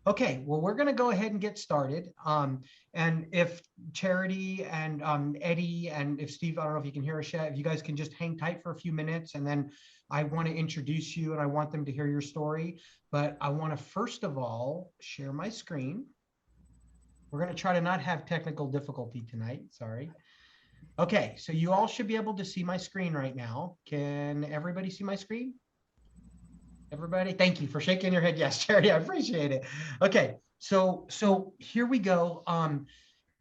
Okay, well, we're going to go ahead and get started. And if Charity and Eddie and if Steve, I don't know if you can hear us yet, if you guys can just hang tight for a few minutes, and then I want to introduce you and I want them to hear your story. But I want to first of all share my screen. We're going to try to not have technical difficulty tonight. Sorry. Okay, so you all should be able to see my screen right now. Can everybody see my screen? Everybody, thank you for shaking your head. Yes, Charity, I appreciate it. Okay, so here we go.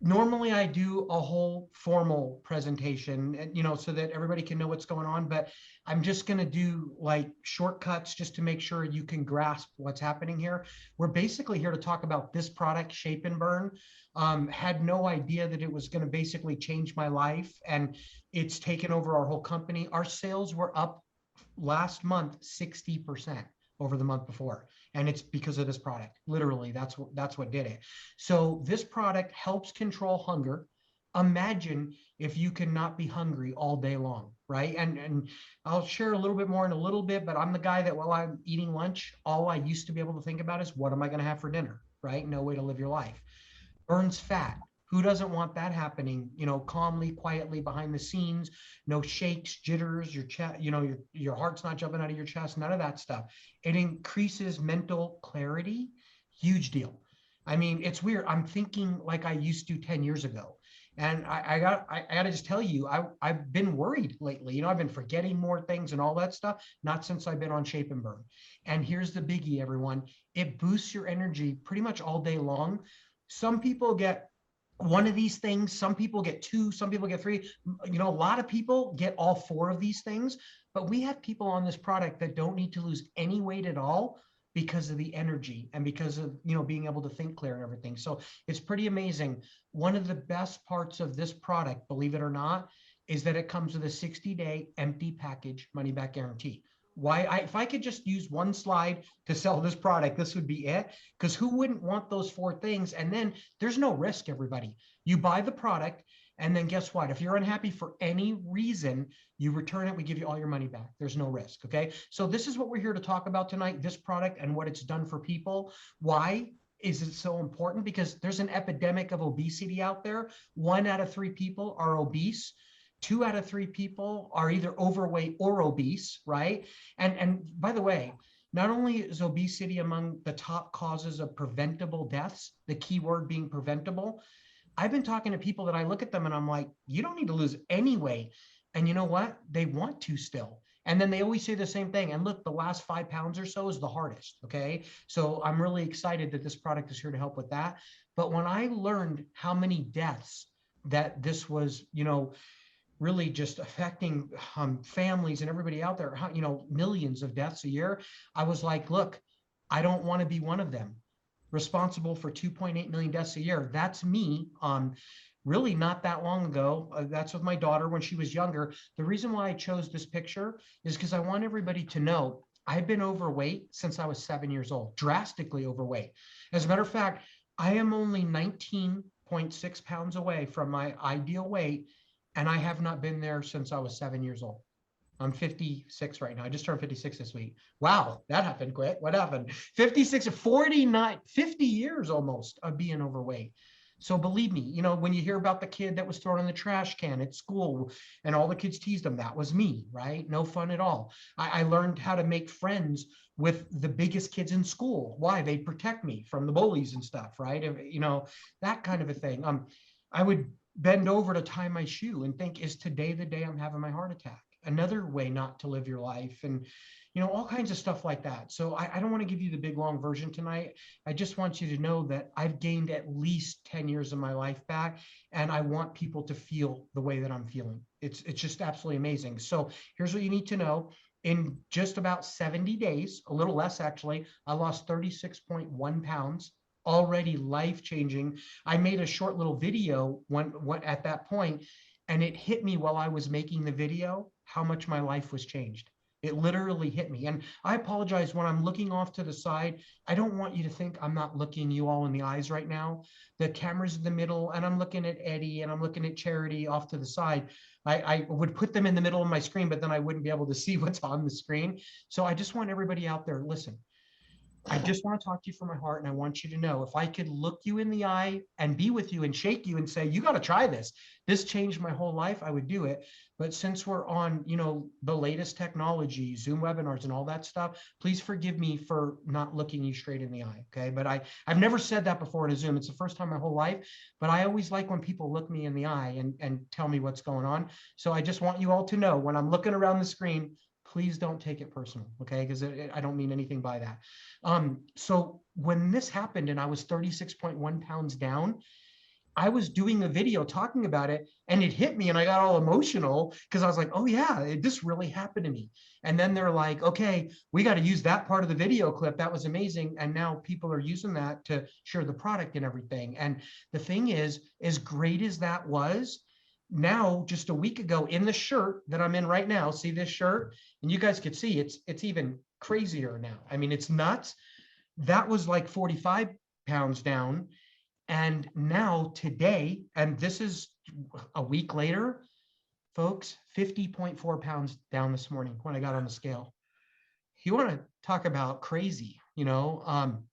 Normally I do a whole formal presentation, and so that everybody can know what's going on, but I'm just going to do like shortcuts just to make sure you can grasp what's happening here. We're basically here to talk about this product, Shape and Burn. Had no idea that it was going to basically change my life, and it's taken over our whole company. Our sales were up last month 60% over the month before, and it's because of this product. Literally, that's what did it. So this product helps control hunger. Imagine if you cannot be hungry all day long, right? And I'll share a little bit more in a little bit, but I'm the guy that while I'm eating lunch, all I used to be able to think about is what am I going to have for dinner, right? No way to live your life. Burns fat. Who doesn't want that happening, calmly, quietly behind the scenes, no shakes, jitters, your chest, your heart's not jumping out of your chest, none of that stuff. It increases mental clarity. Huge deal. I mean, it's weird. I'm thinking like I used to 10 years ago. And I got to just tell you, I've been worried lately. I've been forgetting more things and all that stuff, not since I've been on Shape and Burn. And here's the biggie, everyone. It boosts your energy pretty much all day long. Some people get one of these things, some people get two, some people get three. A lot of people get all four of these things, but we have people on this product that don't need to lose any weight at all because of the energy and because of being able to think clear and everything. So it's pretty amazing. One of the best parts of this product, believe it or not, is that it comes with a 60-day empty package money back guarantee. If I could just use one slide to sell this product, this would be it. Because who wouldn't want those four things? And then there's no risk, everybody. You buy the product, and then guess what? If you're unhappy for any reason, you return it, we give you all your money back. There's no risk, okay? So this is what we're here to talk about tonight, this product and what it's done for people. Why is it so important? Because there's an epidemic of obesity out there. 1 out of 3 people are obese. 2 out of 3 people are either overweight or obese, right? And by the way, not only is obesity among the top causes of preventable deaths, the key word being preventable, I've been talking to people that I look at them and I'm like, you don't need to lose any weight. And you know what? They want to still. And then they always say the same thing. And look, the last 5 pounds or so is the hardest, okay? So I'm really excited that this product is here to help with that. But when I learned how many deaths that this was, really just affecting families and everybody out there, millions of deaths a year. I was like, look, I don't want to be one of them. Responsible for 2.8 million deaths a year. That's me. Really not that long ago. That's with my daughter when she was younger. The reason why I chose this picture is because I want everybody to know I've been overweight since I was 7 years old, drastically overweight. As a matter of fact, I am only 19.6 pounds away from my ideal weight. And I have not been there since I was 7 years old. I'm 56 right now. I just turned 56 this week. Wow, that happened quick. What happened? 56, 49, 50 years almost of being overweight. So believe me, when you hear about the kid that was thrown in the trash can at school and all the kids teased him, that was me, right? No fun at all. I learned how to make friends with the biggest kids in school. Why? They protect me from the bullies and stuff, right? That kind of a thing. I would bend over to tie my shoe and think, is today the day I'm having my heart attack? Another way not to live your life, and all kinds of stuff like that. So I don't want to give you the big long version tonight. I just want you to know that I've gained at least 10 years of my life back, and I want people to feel the way that I'm feeling. It's just absolutely amazing. So here's what you need to know. In just about 70 days, a little less actually, I lost 36.1 pounds. Already life-changing. I made a short little video when at that point, and it hit me while I was making the video how much my life was changed. It literally hit me. And I apologize when I'm looking off to the side. I don't want you to think I'm not looking you all in the eyes right now. The camera's in the middle, and I'm looking at Eddie, and I'm looking at Charity off to the side. I would put them in the middle of my screen, but then I wouldn't be able to see what's on the screen. So I just want everybody out there, listen. I just want to talk to you from my heart. And I want you to know, if I could look you in the eye and be with you and shake you and say, you got to try this. This changed my whole life, I would do it. But since we're on, the latest technology, Zoom webinars and all that stuff, please forgive me for not looking you straight in the eye. Okay. But I've never said that before in a Zoom. It's the first time my whole life, but I always like when people look me in the eye and tell me what's going on. So I just want you all to know, when I'm looking around the screen, please don't take it personal. Okay. Because I don't mean anything by that. So when this happened and I was 36.1 pounds down, I was doing a video talking about it and it hit me and I got all emotional because I was like, oh yeah, this really happened to me. And then they're like, okay, we got to use that part of the video clip. That was amazing. And now people are using that to share the product and everything. And the thing is, as great as that was, now just a week ago, in the shirt that I'm in right now, see this shirt? And you guys could see it's even crazier now. I mean, it's nuts. That was like 45 pounds down. And now today, and this is a week later, folks, 50.4 pounds down this morning when I got on the scale. You want to talk about crazy, I'm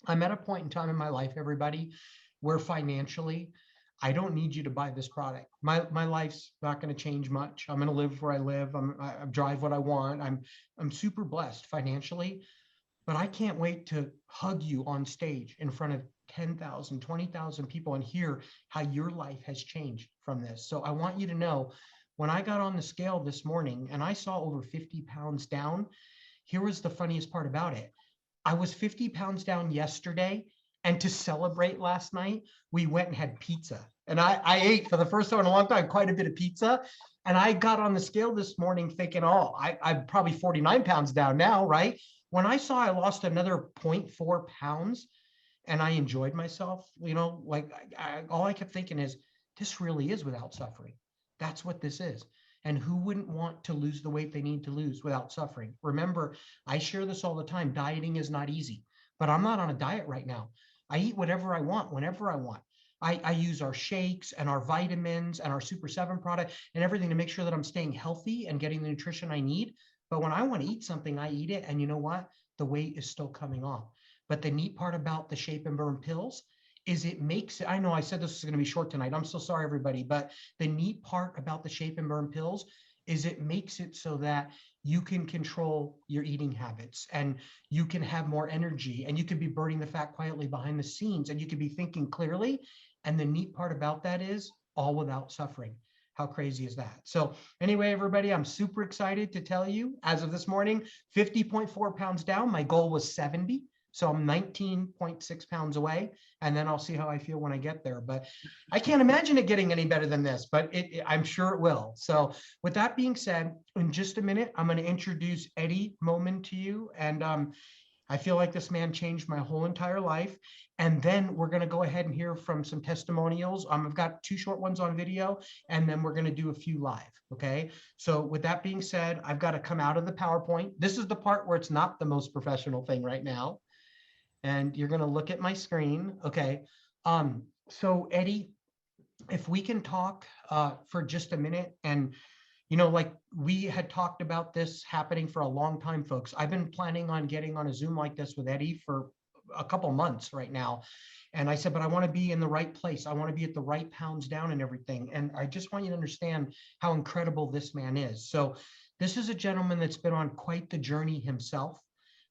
at a point in time in my life, everybody, where financially, I don't need you to buy this product. My life's not going to change much. I'm going to live where I live. I drive what I want. I'm super blessed financially, but I can't wait to hug you on stage in front of 10,000, 20,000 people and hear how your life has changed from this. So I want you to know, when I got on the scale this morning and I saw over 50 pounds down, here was the funniest part about it. I was 50 pounds down yesterday, and to celebrate last night, we went and had pizza. And I ate, for the first time in a long time, quite a bit of pizza. And I got on the scale this morning thinking, oh, I'm probably 49 pounds down now, right? When I saw I lost another 0.4 pounds and I enjoyed myself, all I kept thinking is, this really is without suffering. That's what this is. And who wouldn't want to lose the weight they need to lose without suffering? Remember, I share this all the time. Dieting is not easy, but I'm not on a diet right now. I eat whatever I want, whenever I want. I use our shakes and our vitamins and our Super 7 product and everything to make sure that I'm staying healthy and getting the nutrition I need. But when I want to eat something, I eat it. And you know what? The weight is still coming off. But the neat part about the Shape and Burn pills is it makes it, I know I said this was going to be short tonight. I'm so sorry, everybody. But the neat part about the Shape and Burn pills is it makes it so that you can control your eating habits and you can have more energy and you can be burning the fat quietly behind the scenes and you can be thinking clearly. And the neat part about that is all without suffering. How crazy is that? So anyway, everybody, I'm super excited to tell you, as of this morning, 50.4 pounds down. My goal was 70. So I'm 19.6 pounds away, and then I'll see how I feel when I get there. But I can't imagine it getting any better than this, but I'm sure it will. So with that being said, in just a minute, I'm going to introduce Eddie Moman to you. And I feel like this man changed my whole entire life. And then we're going to go ahead and hear from some testimonials. I've got 2 short ones on video, and then we're going to do a few live. Okay. So with that being said, I've got to come out of the PowerPoint. This is the part where it's not the most professional thing right now. And you're going to look at my screen. Okay. So Eddie, if we can talk for just a minute, and like we had talked about this happening for a long time, folks. I've been planning on getting on a Zoom like this with Eddie for a couple months right now. And I said, but I want to be in the right place. I want to be at the right pounds down and everything. And I just want you to understand how incredible this man is. So this is a gentleman that's been on quite the journey himself.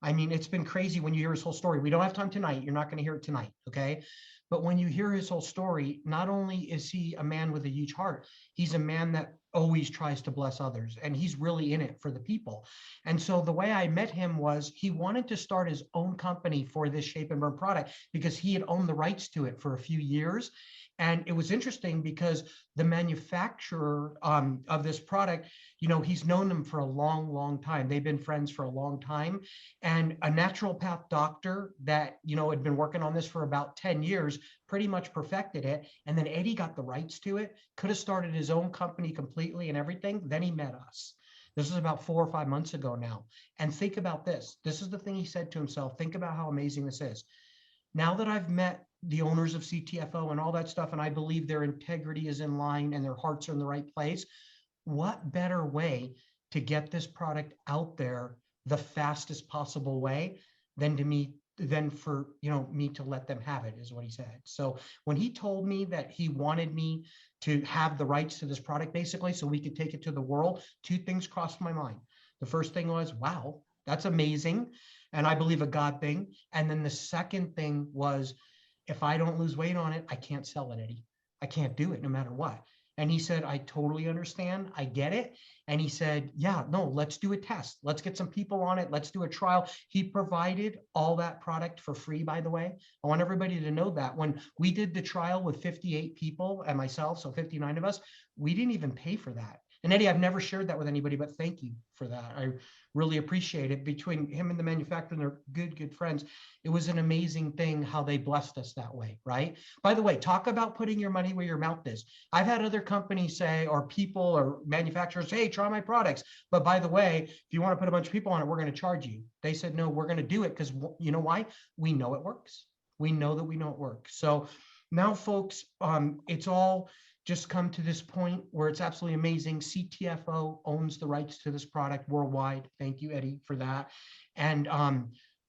I mean, it's been crazy when you hear his whole story. We don't have time tonight. You're not going to hear it tonight. Okay. But when you hear his whole story, not only is he a man with a huge heart, he's a man that always tries to bless others, and he's really in it for the people. And so the way I met him was he wanted to start his own company for this Shape and Burn product because he had owned the rights to it for a few years. And it was interesting because the manufacturer of this product, he's known them for a long, long time. They've been friends for a long time. And a naturopath doctor that, had been working on this for about 10 years, pretty much perfected it. And then Eddie got the rights to it, could have started his own company completely and everything. Then he met us. This is about 4 or 5 months ago now. And think about this. This is the thing he said to himself. Think about how amazing this is. Now that I've met the owners of CTFO and all that stuff, and I believe their integrity is in line and their hearts are in the right place, what better way to get this product out there the fastest possible way than for me to let them have it, is what he said. So when he told me that he wanted me to have the rights to this product, basically, so we could take it to the world, two things crossed my mind. The first thing was, wow, that's amazing, and I believe a God thing. And then the second thing was, if I don't lose weight on it, I can't sell it, Eddie. I can't do it no matter what. And he said, I totally understand. I get it. And he said, yeah, no, let's do a test. Let's get some people on it. Let's do a trial. He provided all that product for free, by the way. I want everybody to know that when we did the trial with 58 people and myself, so 59 of us, we didn't even pay for that. And Eddie, I've never shared that with anybody, but thank you for that. I really appreciate it. Between him and the manufacturer, and they're good friends. It was an amazing thing how they blessed us that way, right? By the way, talk about putting your money where your mouth is. I've had other companies say, or people or manufacturers, hey, try my products. But by the way, if you want to put a bunch of people on it, we're going to charge you. They said, no, we're going to do it because you know why? We know it works. We know that we know it works. So now, folks, it's all just come to this point where it's absolutely amazing. CTFO owns the rights to this product worldwide. Thank you, Eddie, for that. And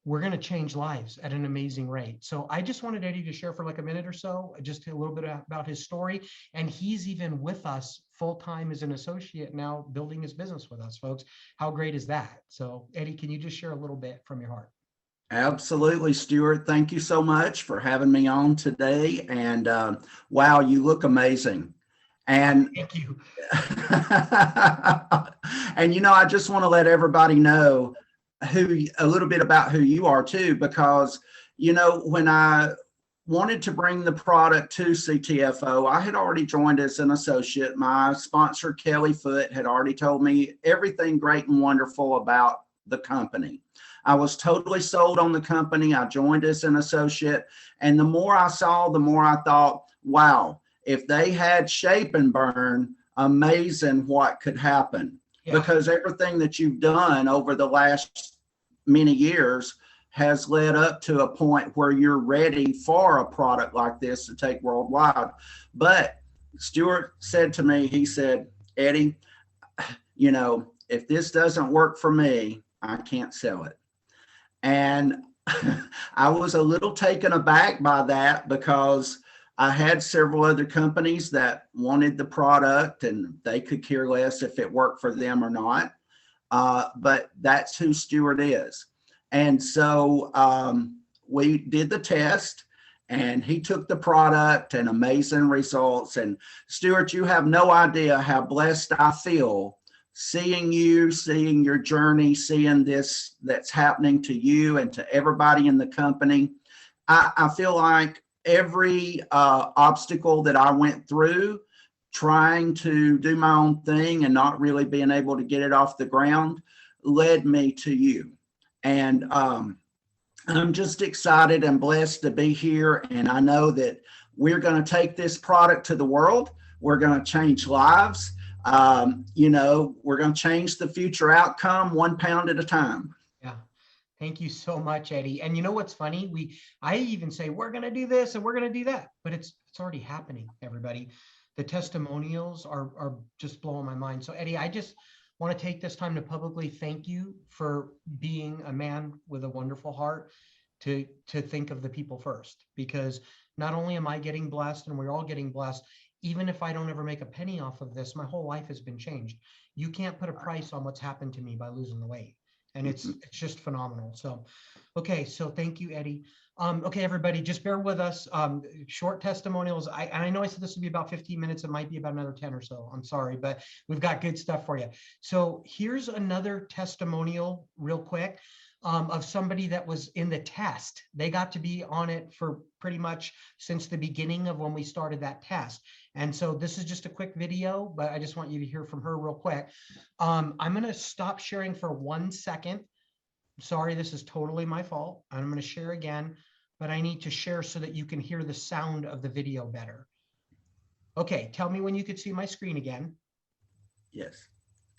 we're going to change lives at an amazing rate. So I just wanted Eddie to share for like a minute or so, just a little bit about his story. And he's even with us full-time as an associate now, building his business with us, folks. How great is that? So Eddie, can you just share a little bit from your heart? Absolutely, Stuart. Thank you so much for having me on today. And wow, you look amazing. And thank you. And I just want to let everybody know a little bit about who you are too, because when I wanted to bring the product to CTFO, I had already joined as an associate. My sponsor, Kelly Foote, had already told me everything great and wonderful about the company. I was totally sold on the company. I joined as an associate. And the more I saw, the more I thought, wow, if they had Shape and Burn, amazing what could happen. Yeah. Because everything that you've done over the last many years has led up to a point where you're ready for a product like this to take worldwide. But Stuart said to me, he said, Eddie, if this doesn't work for me, I can't sell it. And I was a little taken aback by that, because I had several other companies that wanted the product and they could care less if it worked for them or not. But that's who Stuart is. And so we did the test and he took the product, and amazing results. And Stuart, you have no idea how blessed I feel seeing you, seeing your journey, seeing this that's happening to you and to everybody in the company. I feel like every obstacle that I went through trying to do my own thing and not really being able to get it off the ground led me to you. And I'm just excited and blessed to be here. And I know that we're going to take this product to the world. We're going to change lives. We're going to change the future outcome 1 pound at a time. Yeah. Thank you so much, Eddie. And you know what's funny? I even say we're going to do this and we're going to do that, but it's already happening, everybody. The testimonials are just blowing my mind. So Eddie, I just want to take this time to publicly thank you for being a man with a wonderful heart to think of the people first, because not only am I getting blessed and we're all getting blessed, even if I don't ever make a penny off of this, my whole life has been changed. You can't put a price on what's happened to me by losing the weight. And it's just phenomenal. So, okay. So thank you, Eddie. Okay, everybody, just bear with us. Short testimonials. I know I said this would be about 15 minutes. It might be about another 10 or so. I'm sorry, but we've got good stuff for you. So here's another testimonial real quick. Of somebody that was in the test. They got to be on it for pretty much since the beginning of when we started that test. And so this is just a quick video, but I just want you to hear from her real quick. I'm going to stop sharing for 1 second. Sorry, this is totally my fault. I'm going to share again, but I need to share so that you can hear the sound of the video better. Okay, tell me when you could see my screen again. Yes.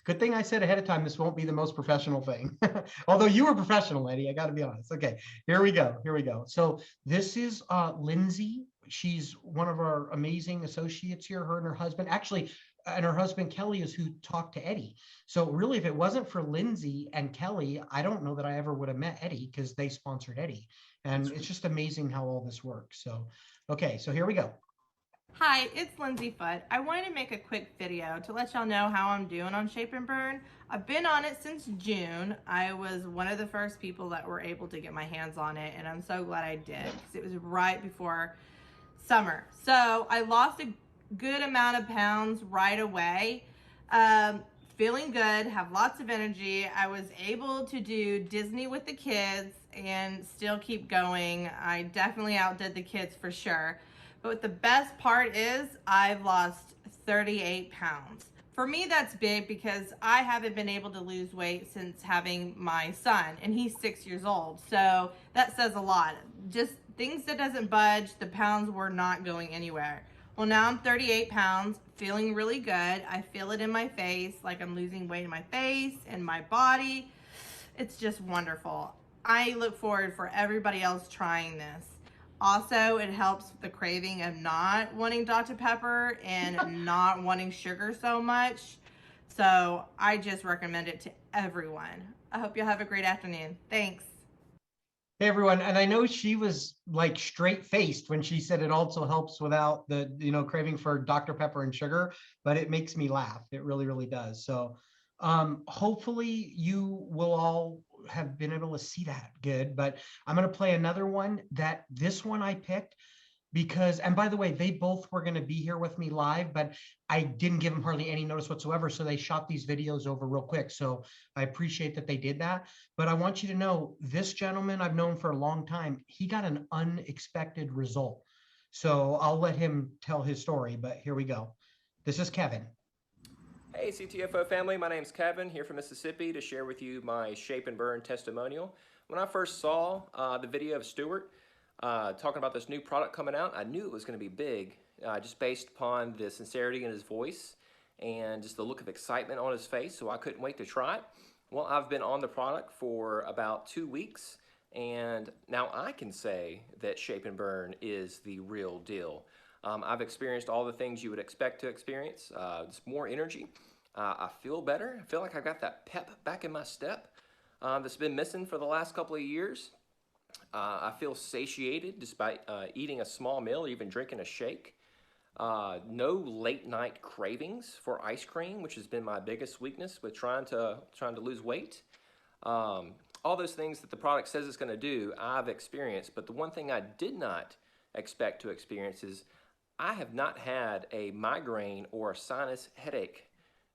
Good thing I said ahead of time, this won't be the most professional thing. Although you were professional, Eddie, I got to be honest. Okay, here we go. Here we go. So this is Lindsay. She's one of our amazing associates here, her and her husband. Actually, and her husband Kelly is who talked to Eddie. So really, if it wasn't for Lindsay and Kelly, I don't know that I ever would have met Eddie, because they sponsored Eddie. And it's just amazing how all this works. So, okay, so here we go. Hi, it's Lindsay Foote. I wanted to make a quick video to let y'all know how I'm doing on Shape and Burn. I've been on it since June. I was one of the first people that were able to get my hands on it, and I'm so glad I did, because it was right before summer. So I lost a good amount of pounds right away. Feeling good, have lots of energy. I was able to do Disney with the kids and still keep going. I definitely outdid the kids for sure. But the best part is I've lost 38 pounds. For me, that's big because I haven't been able to lose weight since having my son, and he's 6 years old. So that says a lot. Just things that doesn't budge, the pounds were not going anywhere. Well, now I'm 38 pounds, feeling really good. I feel it in my face, like I'm losing weight in my face and my body. It's just wonderful. I look forward for everybody else trying this. Also, it helps with the craving of not wanting Dr. Pepper and not wanting sugar so much. So I just recommend it to everyone. I hope you'll have a great afternoon. Thanks. Hey everyone, and I know she was like straight faced when she said it also helps without the craving for Dr. Pepper and sugar, but it makes me laugh. It really, really does. So hopefully you will all have been able to see that good. But I'm going to play another one. This one I picked because, and by the way, they both were going to be here with me live, but I didn't give them hardly any notice whatsoever. So they shot these videos over real quick. So I appreciate that they did that. But I want you to know, this gentleman I've known for a long time, he got an unexpected result. So I'll let him tell his story, but here we go. This is Kevin. Hey CTFO family, my name's Kevin, here from Mississippi to share with you my Shape and Burn testimonial. When I first saw the video of Stuart talking about this new product coming out, I knew it was going to be big, just based upon the sincerity in his voice and just the look of excitement on his face, so I couldn't wait to try it. Well, I've been on the product for about 2 weeks, and now I can say that Shape and Burn is the real deal. I've experienced all the things you would expect to experience. It's more energy. I feel better. I feel like I've got that pep back in my step that's been missing for the last couple of years. I feel satiated despite eating a small meal or even drinking a shake. No late night cravings for ice cream, which has been my biggest weakness with trying to lose weight. All those things that the product says it's going to do, I've experienced. But the one thing I did not expect to experience is I have not had a migraine or a sinus headache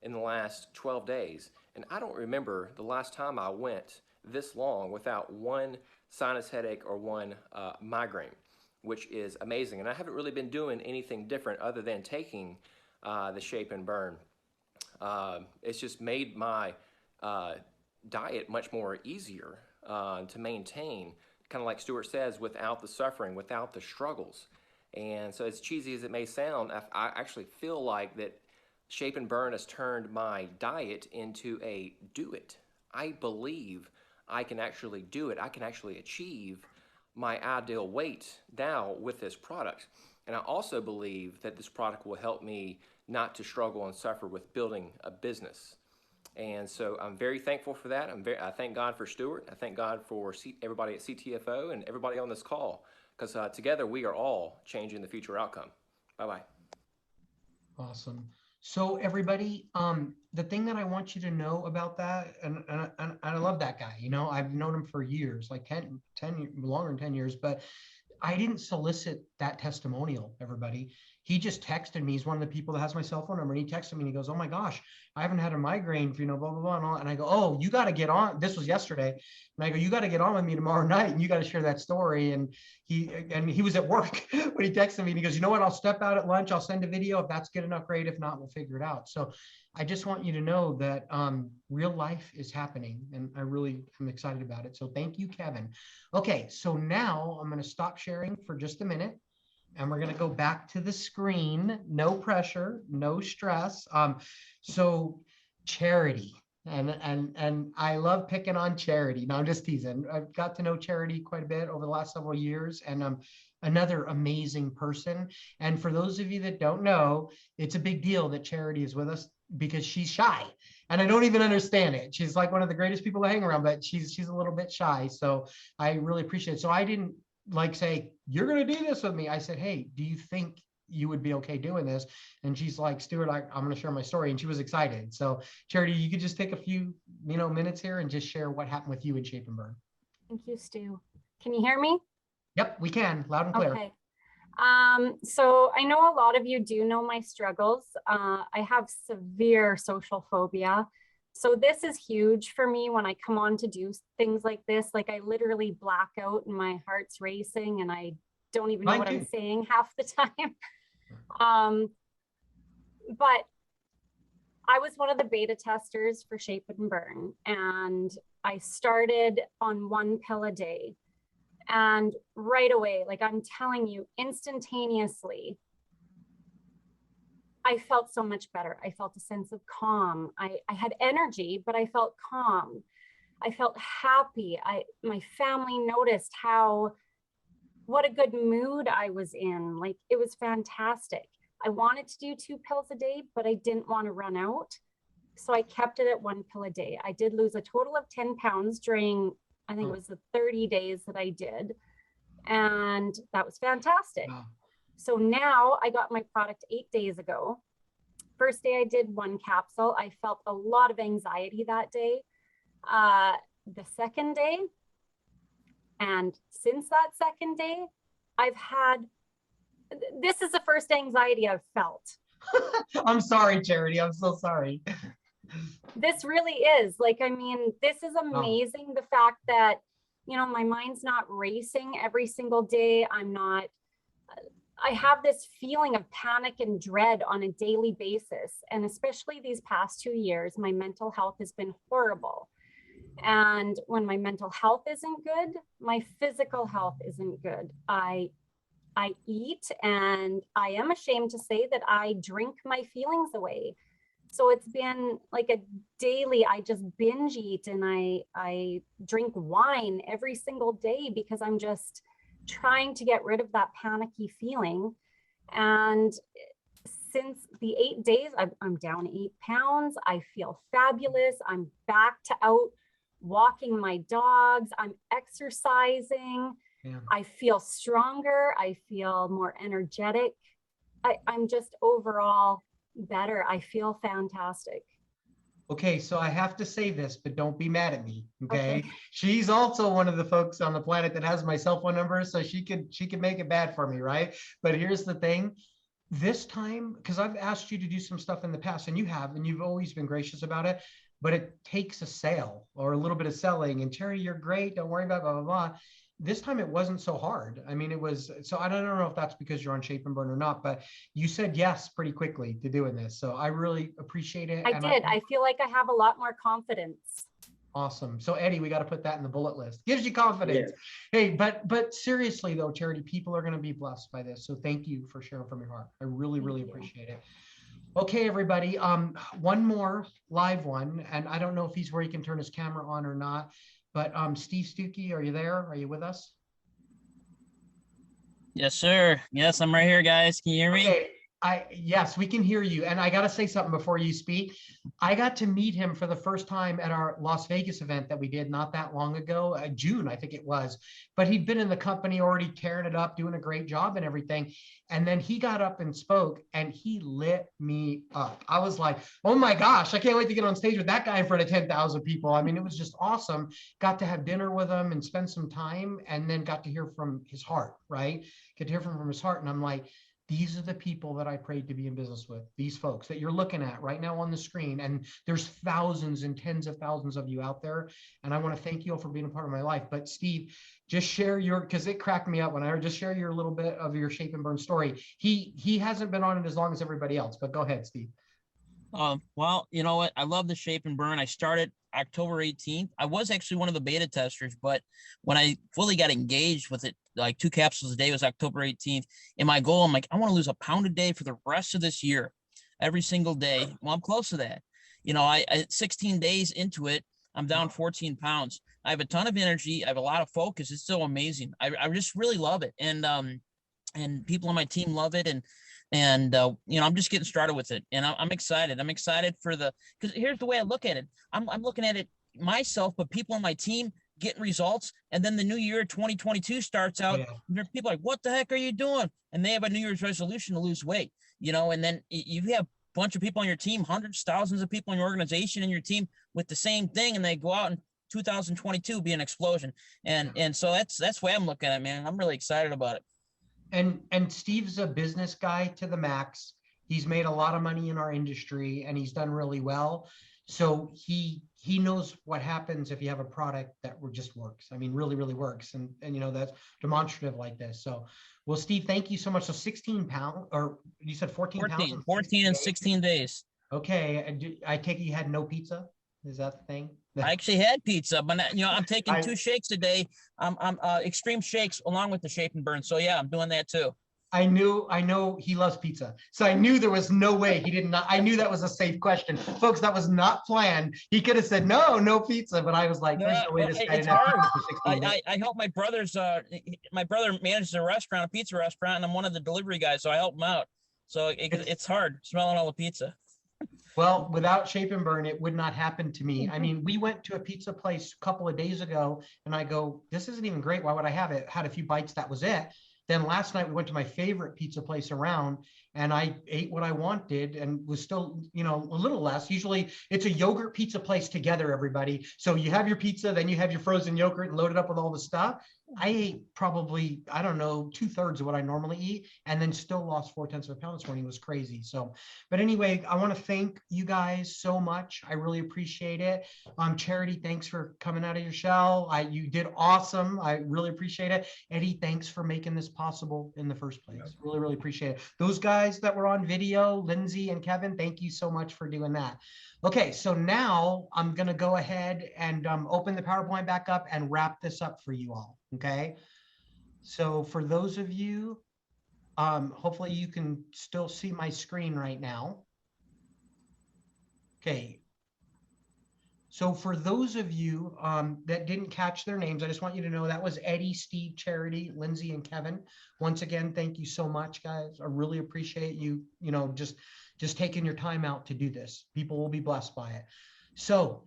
in the last 12 days. And I don't remember the last time I went this long without one sinus headache or one migraine, which is amazing. And I haven't really been doing anything different other than taking the Shape and Burn. It's just made my diet much more easier to maintain, kind of like Stuart says, without the suffering, without the struggles. And so as cheesy as it may sound, I actually feel like that Shape and Burn has turned my diet into a do it. I believe I can actually do it. I can actually achieve my ideal weight now with this product. And I also believe that this product will help me not to struggle and suffer with building a business. And so I'm very thankful for that. I thank God for Stuart. I thank God for everybody at CTFO and everybody on this call, because together we are all changing the future outcome. Bye-bye. Awesome. So everybody, the thing that I want you to know about that, and I love that guy, I've known him for years, like 10 longer than 10 years, but I didn't solicit that testimonial, everybody. He just texted me. He's one of the people that has my cell phone number. And he texted me and he goes, "Oh my gosh, I haven't had a migraine for, blah, blah, blah, and all." And I go, "Oh, you got to get on." This was yesterday. And I go, "You got to get on with me tomorrow night and you got to share that story." And he was at work when he texted me and he goes, "You know what? I'll step out at lunch. I'll send a video. If that's good enough, great. If not, we'll figure it out." So I just want you to know that real life is happening, and I really am excited about it. So thank you, Kevin. Okay, so now I'm going to stop sharing for just a minute, and we're going to go back to the screen. No pressure, no stress. So Charity, and I love picking on Charity. No, I'm just teasing. I've got to know Charity quite a bit over the last several years, and another amazing person. And for those of you that don't know, it's a big deal that Charity is with us because she's shy. And I don't even understand it. She's like one of the greatest people to hang around, but she's a little bit shy. So I really appreciate it. So I didn't like say, you're going to do this with me. I said, hey, do you think you would be okay doing this? And she's like, Stuart, I'm going to share my story. And she was excited. So Charity, you could just take a few, minutes here and just share what happened with you in Shape and Burn. Thank you, Stu. Can you hear me? Yep, we can, loud and clear. Okay. So I know a lot of you do know my struggles. I have severe social phobia. So this is huge for me when I come on to do things like this. Like I literally black out and my heart's racing and I don't even know what I'm saying half the time. But I was one of the beta testers for Shape and Burn, and I started on 1 pill a day. And right away, like I'm telling you, instantaneously, I felt so much better. I felt a sense of calm. I had energy, but I felt calm. I felt happy. My family noticed what a good mood I was in. Like it was fantastic. I wanted to do 2 pills a day, but I didn't want to run out. So I kept it at 1 pill a day. I did lose a total of 10 pounds during, I think it was the 30 days that I did. And that was fantastic. Wow. So now I got my product 8 days ago. First day I did 1 capsule. I felt a lot of anxiety that day. The second day, and since that second day, this is the first anxiety I've felt. I'm sorry, Charity. I'm so sorry. This really is. Like, I mean, this is amazing. Oh. The fact that, my mind's not racing every single day. I have this feeling of panic and dread on a daily basis. And especially these past 2 years, my mental health has been horrible. And when my mental health isn't good, my physical health isn't good. I eat, and I am ashamed to say that I drink my feelings away. So it's been like a daily, I just binge eat and I drink wine every single day because I'm just trying to get rid of that panicky feeling. And since the 8 days, I'm down 8 pounds. I feel fabulous. I'm back to out walking my dogs. I'm exercising. Yeah. I feel stronger. I feel more energetic. I'm just overall better. I feel fantastic. Okay, so I have to say this, but don't be mad at me. Okay. She's also one of the folks on the planet that has my cell phone number, so she could make it bad for me, right? But here's the thing. This time, because I've asked you to do some stuff in the past, and you've always been gracious about it, but it takes a sale or a little bit of selling. And Terry, you're great. Don't worry about blah, blah, blah. This time it wasn't so hard. I mean, it was, so I don't know if that's because you're on Shape and Burn or not, but you said yes pretty quickly to doing this. So I really appreciate it. I did. I feel like I have a lot more confidence. Awesome. So Eddie, we got to put that in the bullet list. Gives you confidence. Yeah. Hey, but seriously though, Charity, people are going to be blessed by this. So thank you for sharing from your heart. I really, really appreciate it. Okay, everybody. One more live one, and I don't know if he's where he can turn his camera on or not. But Steve Stuckey, are you there? Are you with us? Yes, sir. Yes, I'm right here, guys. Can you hear me? Okay. Yes, we can hear you. And I got to say something before you speak. I got to meet him for the first time at our Las Vegas event that we did not that long ago, June, I think it was. But he'd been in the company already tearing it up, doing a great job and everything. And then he got up and spoke and he lit me up. I was like, oh my gosh, I can't wait to get on stage with that guy in front of 10,000 people. I mean, it was just awesome. Got to have dinner with him and spend some time, and then got to hear from his heart, right? Get to hear from his heart. And I'm like, these are the people that I prayed to be in business with, these folks that you're looking at right now on the screen. And there's thousands and tens of thousands of you out there. And I want to thank you all for being a part of my life. But Steve, just share because it cracked me up when I heard, just share your little bit of your Shape and Burn story. He hasn't been on it as long as everybody else, but go ahead, Steve. Well, you know what? I love the Shape and Burn. I started October 18th. I was actually one of the beta testers, but when I fully got engaged with it, like 2 capsules a day, was October 18th. And my goal, I'm like, I want to lose a pound a day for the rest of this year, every single day. Well, I'm close to that. You know, I 16 days into it, I'm down 14 pounds. I have a ton of energy. I have a lot of focus. It's so amazing. I just really love it. And and people on my team love it. And you know, I'm just getting started with it, and I'm excited. I'm excited for because here's the way I look at it. I'm looking at it myself, but people on my team getting results, and then the new year 2022 starts out. Yeah. And there's people like, what the heck are you doing? And they have a New Year's resolution to lose weight, you know, and then you have a bunch of people on your team, hundreds, thousands of people in your organization and your team with the same thing, and they go out in 2022 be an explosion. And so that's the way I'm looking at it, man. I'm really excited about it. And Steve's a business guy to the max. He's made a lot of money in our industry and he's done really well. So he knows what happens if you have a product that just works. I mean, really, really works. And you know, that's demonstrative like this. So, well, Steve, thank you so much. So 16 pounds, or you said 14 pounds? 14 and 16 days. Okay. I take it you had no pizza? Is that the thing? I actually had pizza, but you know, I'm taking 2 shakes a day. I'm extreme shakes along with the Shape and Burn. So yeah, I'm doing that too. I know he loves pizza. So I knew there was no way he did not. I knew that was a safe question. Folks, that was not planned. He could have said, no pizza. But I was like, there's no way this guy didn't have pizza for 16 days. I help my my brother manages a restaurant, a pizza restaurant, and I'm one of the delivery guys. So I help him out. So it's hard smelling all the pizza. Well, without Shape and Burn, it would not happen to me. I mean, we went to a pizza place a couple of days ago and I go, this isn't even great. Why would I have it? Had a few bites. That was it. Then last night we went to my favorite pizza place around and I ate what I wanted and was still, you know, a little less. Usually it's a yogurt pizza place together, everybody. So you have your pizza, then you have your frozen yogurt and load it up with all the stuff. I ate probably, I don't know, 2/3 of what I normally eat and then still lost 0.4 of a pound this morning. It was crazy. So, but anyway, I want to thank you guys so much. I really appreciate it. Charity, thanks for coming out of your shell. You did awesome. I really appreciate it. Eddie, thanks for making this possible in the first place. Really, really appreciate it. Those guys that were on video, Lindsay and Kevin, thank you so much for doing that. Okay, so now I'm going to go ahead and open the PowerPoint back up and wrap this up for you all. Okay, so for those of you, hopefully you can still see my screen right now. Okay, so for those of you that didn't catch their names, I just want you to know that was Eddie, Steve, Charity, Lindsay, and Kevin. Once again, thank you so much, guys. I really appreciate you, you know, just taking your time out to do this. People will be blessed by it. So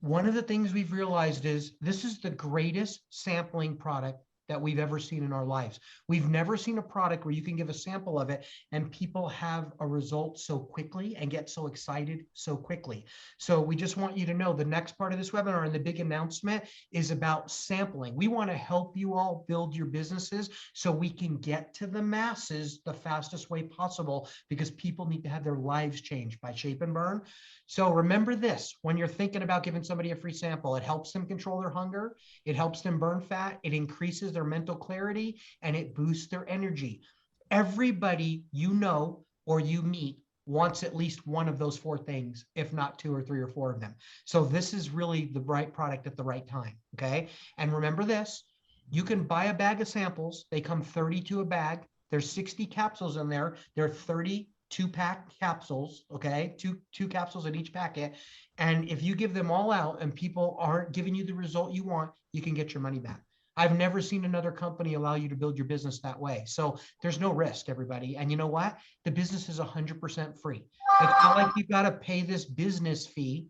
one of the things we've realized is this is the greatest sampling product that we've ever seen in our lives. We've never seen a product where you can give a sample of it and people have a result so quickly and get so excited so quickly. So we just want you to know the next part of this webinar and the big announcement is about sampling. We want to help you all build your businesses so we can get to the masses the fastest way possible because people need to have their lives changed by Shape and Burn. So remember this, when you're thinking about giving somebody a free sample, it helps them control their hunger, it helps them burn fat, it increases their mental clarity, and it boosts their energy. Everybody you know or you meet wants at least one of those 4 things, if not 2 or 3 or 4 of them. So this is really the right product at the right time, okay? And remember this, you can buy a bag of samples. They come 32 a bag. There's 60 capsules in there. They're 32-pack capsules, okay? Two capsules in each packet. And if you give them all out and people aren't giving you the result you want, you can get your money back. I've never seen another company allow you to build your business that way. So there's no risk, everybody. And you know what? The business is 100% free. It's not like you've got to pay this business fee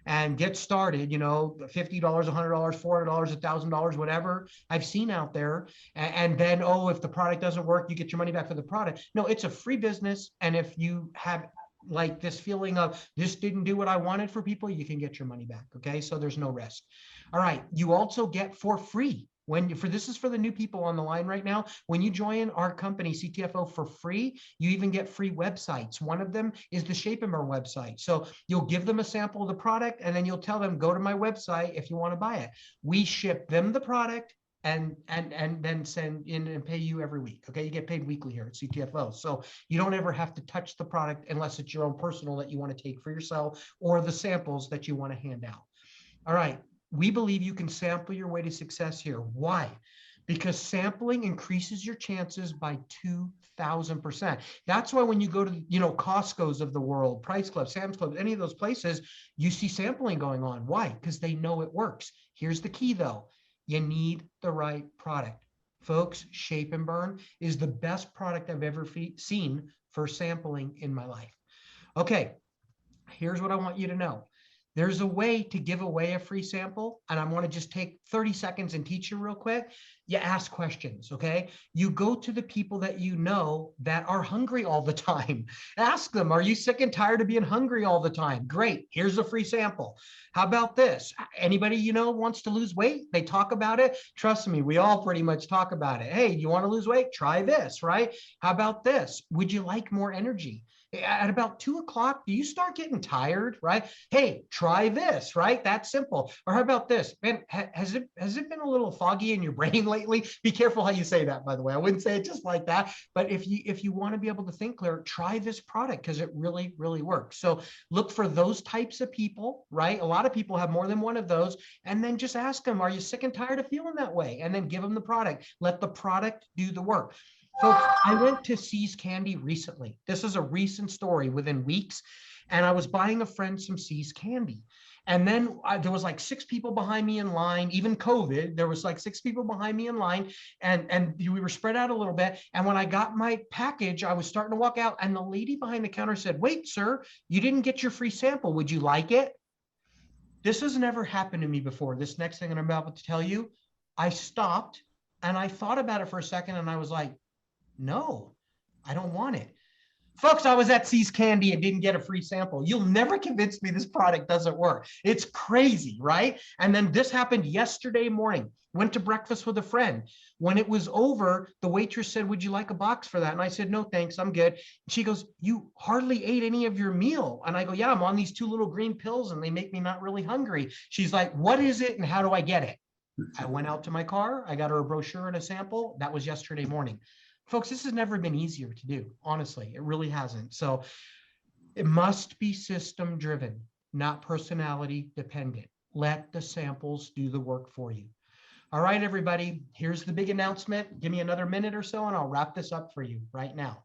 and get started, you know, $50, $100, $400, $1,000, whatever I've seen out there. And then, oh, if the product doesn't work, you get your money back for the product. No, it's a free business. And if you have like this feeling of this didn't do what I wanted for people, you can get your money back. Okay. So there's no risk. All right. You also get for free. This is for the new people on the line right now. When you join our company, CTFO, for free, you even get free websites. One of them is the Shape and Burn website. So you'll give them a sample of the product and then you'll tell them, go to my website if you want to buy it. We ship them the product and then send in and pay you every week. Okay, you get paid weekly here at CTFO. So you don't ever have to touch the product unless it's your own personal that you want to take for yourself or the samples that you want to hand out. All right. We believe you can sample your way to success here. Why? Because sampling increases your chances by 2,000%. That's why when you go to, you know, Costco's of the world, Price Club, Sam's Club, any of those places, you see sampling going on. Why? Because they know it works. Here's the key though. You need the right product. Folks, Shape and Burn is the best product I've ever seen for sampling in my life. Okay, here's what I want you to know. There's a way to give away a free sample, and I want to just take 30 seconds and teach you real quick. You ask questions, okay? You go to the people that you know that are hungry all the time. Ask them, are you sick and tired of being hungry all the time? Great, here's a free sample. How about this? Anybody you know wants to lose weight? They talk about it. Trust me, we all pretty much talk about it. Hey, you want to lose weight? Try this, right? How about this? Would you like more energy? At about 2 o'clock, do you start getting tired, right? Hey, try this, right? That's simple. Or how about this? Man, has it been a little foggy in your brain lately? Be careful how you say that, by the way. I wouldn't say it just like that. But if you want to be able to think clear, try this product because it really, really works. So look for those types of people, right? A lot of people have more than one of those. And then just ask them, are you sick and tired of feeling that way? And then give them the product. Let the product do the work. Folks, I went to See's Candy recently. This is a recent story within weeks. And I was buying a friend some See's Candy. And then there was like 6 people behind me in line, even COVID, there was like 6 people behind me in line and we were spread out a little bit. And when I got my package, I was starting to walk out and the lady behind the counter said, wait, sir, you didn't get your free sample. Would you like it? This has never happened to me before. This next thing I'm about to tell you, I stopped and I thought about it for a second and I was like, no, I don't want it. Folks, I was at See's Candy and didn't get a free sample. You'll never convince me this product doesn't work. It's crazy, right? And then this happened yesterday morning. Went to breakfast with a friend. When it was over, the waitress said, would you like a box for that? And I said, no, thanks, I'm good. She goes, you hardly ate any of your meal. And I go, yeah, I'm on these 2 little green pills and they make me not really hungry. She's like, what is it and how do I get it? I went out to my car. I got her a brochure and a sample. That was yesterday morning. Folks, this has never been easier to do. Honestly, it really hasn't. So it must be system driven, not personality dependent. Let the samples do the work for you. All right, everybody, here's the big announcement. Give me another minute or so and I'll wrap this up for you right now.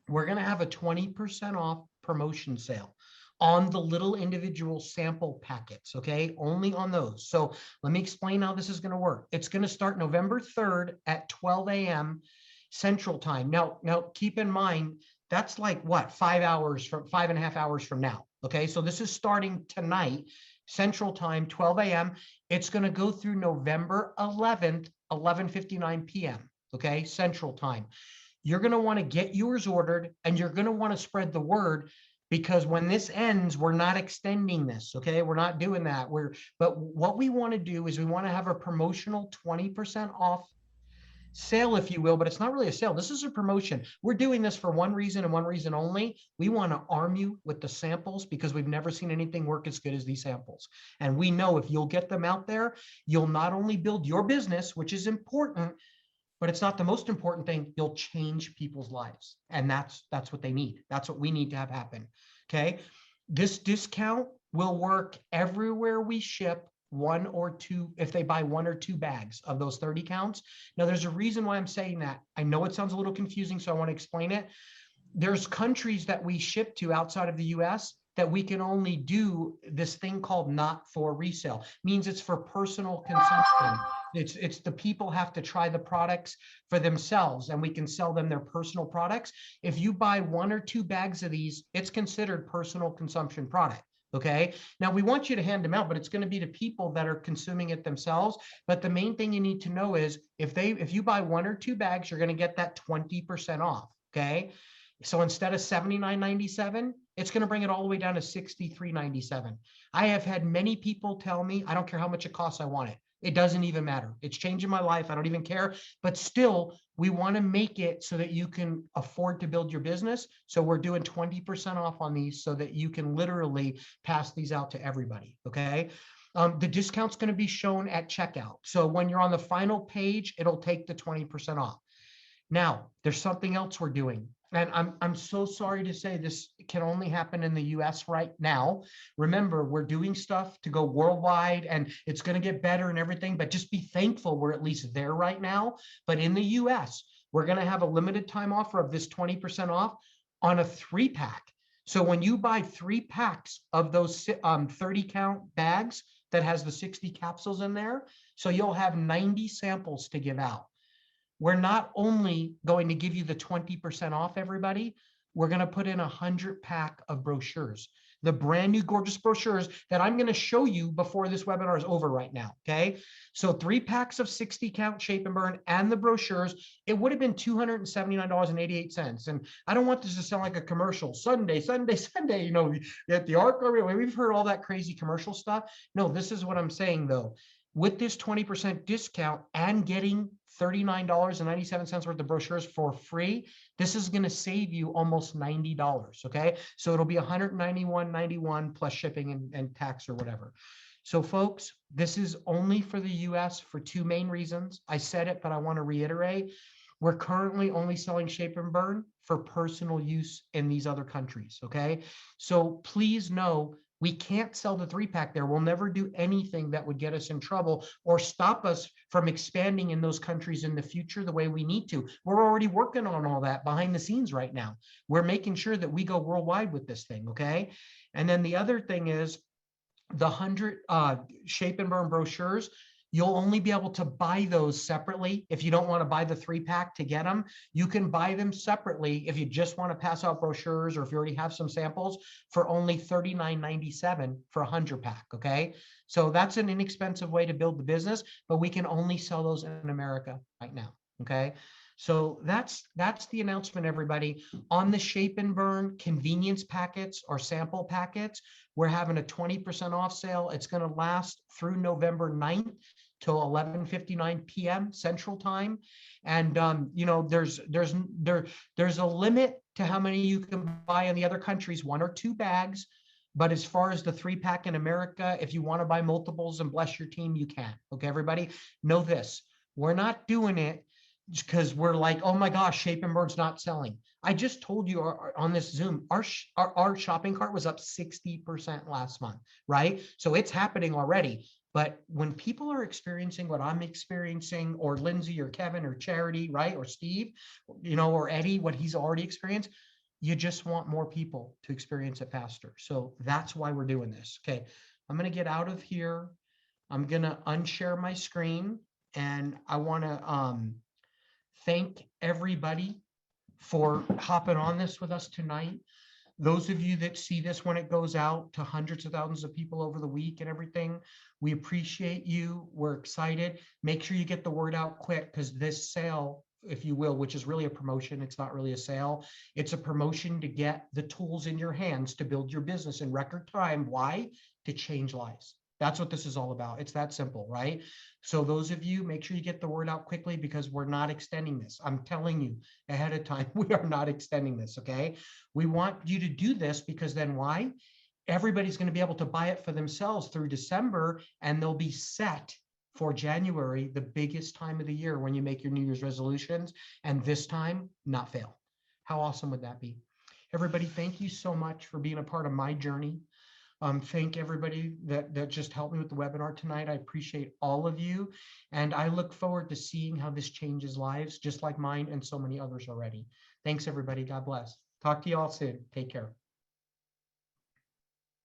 We're going to have a 20% off promotion sale on the little individual sample packets, okay? Only on those. So let me explain how this is going to work. It's going to start November 3rd at 12 a.m. Central Time. Now keep in mind, that's like what, 5.5 hours from now. Okay, so this is starting tonight, Central Time, 12 a.m. It's going to go through November 11th, 11:59 p.m. Okay, Central Time. You're going to want to get yours ordered and you're going to want to spread the word because when this ends, we're not extending this. Okay, we're not doing that. But what we want to do is we want to have a promotional 20% off sale, if you will, but it's not really a sale. This is a promotion. We're doing this for one reason and one reason only. We want to arm you with the samples because we've never seen anything work as good as these samples. And we know if you'll get them out there, you'll not only build your business, which is important, but it's not the most important thing. You'll change people's lives. And that's what they need. That's what we need to have happen. Okay. This discount will work everywhere we ship 1 or 2, if they buy 1 or 2 bags of those 30 counts. Now, there's a reason why I'm saying that. I know it sounds a little confusing, so I want to explain it. There's countries that we ship to outside of the US that we can only do this thing called not for resale. Means it's for personal consumption. It's the people have to try the products for themselves and we can sell them their personal products. If you buy 1 or 2 bags of these, it's considered personal consumption product. Okay. Now we want you to hand them out, but it's going to be to people that are consuming it themselves. But the main thing you need to know is if you buy 1 or 2 bags, you're going to get that 20% off. Okay. So instead of $79.97, it's going to bring it all the way down to $63.97. I have had many people tell me, I don't care how much it costs, I want it. It doesn't even matter. It's changing my life. I don't even care. But still, we want to make it so that you can afford to build your business. So we're doing 20% off on these so that you can literally pass these out to everybody. Okay. The discount's going to be shown at checkout. So when you're on the final page, it'll take the 20% off. Now, there's something else we're doing. And I'm so sorry to say this can only happen in the US right now. Remember, we're doing stuff to go worldwide and it's going to get better and everything, but just be thankful we're at least there right now. But in the US, we're going to have a limited time offer of this 20% off on a 3-pack. So when you buy 3 packs of those 30 count bags that has the 60 capsules in there, so you'll have 90 samples to give out. we're not only going to give you the 20% off, everybody, we're going to put in 100-pack of brochures, the brand new gorgeous brochures that I'm going to show you before this webinar is over right now. Okay. So 3 packs of 60 count Shape and Burn and the brochures, it would have been $279.88. And I don't want this to sound like a commercial. Sunday, you know, at the Arc, we've heard all that crazy commercial stuff. No, this is what I'm saying though. With this 20% discount and getting $39.97 worth of brochures for free, this is going to save you almost $90. Okay. So it'll be $191.91 plus shipping and tax or whatever. So folks, this is only for the US for 2 main reasons. I said it, but I want to reiterate. We're currently only selling Shape and Burn for personal use in these other countries. Okay. So please know, we can't sell the 3-pack there. We'll never do anything that would get us in trouble or stop us from expanding in those countries in the future the way we need to. We're already working on all that behind the scenes right now. We're making sure that we go worldwide with this thing, okay? And then the other thing is the 100 Shape and Burn brochures. You'll only be able to buy those separately. If you don't want to buy the 3-pack to get them, you can buy them separately if you just want to pass out brochures or if you already have some samples for only $39.97 for a 100-pack, okay? So that's an inexpensive way to build the business, but we can only sell those in America right now, okay? So that's the announcement, everybody. On the Shape and Burn convenience packets or sample packets, we're having a 20% off sale. It's going to last through November 9th till 11:59 p.m. Central Time. And you know, there's a limit to how many you can buy in the other countries, 1 or 2 bags. But as far as the 3-pack in America, if you want to buy multiples and bless your team, you can. Okay, everybody, know this. We're not doing it because we're like, oh my gosh, Shape and Burn's not selling. I just told you on this Zoom, our shopping cart was up 60% last month, right? So it's happening already. But when people are experiencing what I'm experiencing, or Lindsay or Kevin or Charity, right? Or Steve, you know, or Eddie, what he's already experienced, you just want more people to experience it faster. So that's why we're doing this. Okay, I'm going to get out of here. I'm going to unshare my screen, and I want to thank everybody for hopping on this with us tonight. Those of you that see this when it goes out to hundreds of thousands of people over the week and everything, we appreciate you. We're excited. Make sure you get the word out quick, because this sale, if you will, which is really a promotion, it's not really a sale. It's a promotion to get the tools in your hands to build your business in record time. Why? To change lives. That's what this is all about. It's that simple, right? So those of you, make sure you get the word out quickly, because we're not extending this. I'm telling you ahead of time, we are not extending this, okay? We want you to do this because then why? Everybody's going to be able to buy it for themselves through December, and they'll be set for January, the biggest time of the year when you make your New Year's resolutions, and this time not fail. How awesome would that be? Everybody, thank you so much for being a part of my journey. Thank everybody that just helped me with the webinar tonight. I appreciate all of you. And I look forward to seeing how this changes lives, just like mine and so many others already. Thanks, everybody. God bless. Talk to you all soon. Take care.